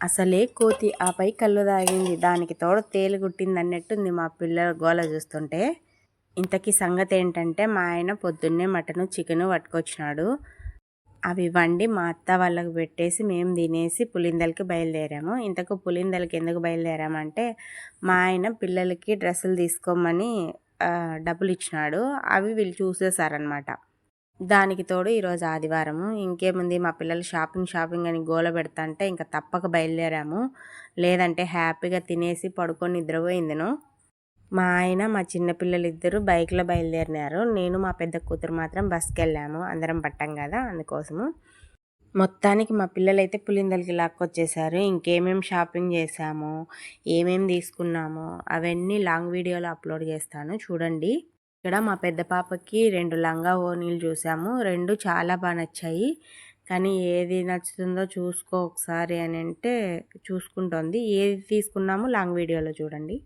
అసలే కోతి ఆపై కళ్ళు తాగింది. దానికి తోడు తేలు గుట్టింది అన్నట్టుంది మా పిల్లల గోల చూస్తుంటే. ఇంతకీ సంగతి ఏంటంటే మా ఆయన పొద్దున్నే మటను చికెను పట్టుకొచ్చినాడు. అవి వండి మా అత్త వాళ్ళకి పెట్టేసి మేము తినేసి పులిందలకి బయలుదేరాము. ఇంతకు పులిందలకి ఎందుకు బయలుదేరామంటే మా ఆయన పిల్లలకి డ్రెస్సులు తీసుకోమని డబ్బులు ఇచ్చినాడు. అవి వీళ్ళు చూసేసారనమాట. దానికి తోడు ఈరోజు ఆదివారము. ఇంకేముంది మా పిల్లలు షాపింగ్ అని గోల పెడతాంటే ఇంకా తప్పక బయలుదేరాము. లేదంటే హ్యాపీగా తినేసి పడుకొని నిద్రపోయిందను. మా ఆయన మా చిన్నపిల్లలిద్దరూ బైక్లో బయలుదేరినారు. నేను మా పెద్ద కూతురు మాత్రం బస్కి వెళ్ళాము. అందరం పట్టాం కదా, అందుకోసము. మొత్తానికి మా పిల్లలైతే పులిందలకి లాక్కొచ్చేసారు. ఇంకేమేమి షాపింగ్ చేసాము, ఏమేమి తీసుకున్నాము అవన్నీ లాంగ్ వీడియోలో అప్లోడ్ చేస్తాను, చూడండి. ఇక్కడ మా పెద్ద పాపకి 2 లంగా ఓనీలు చూసాము. 2 చాలా బాగా నచ్చాయి. కానీ ఏది నచ్చుతుందో చూసుకో ఒకసారి అని అంటే చూసుకుంటోంది. ఏది తీసుకున్నామో లాంగ్ వీడియోలో చూడండి.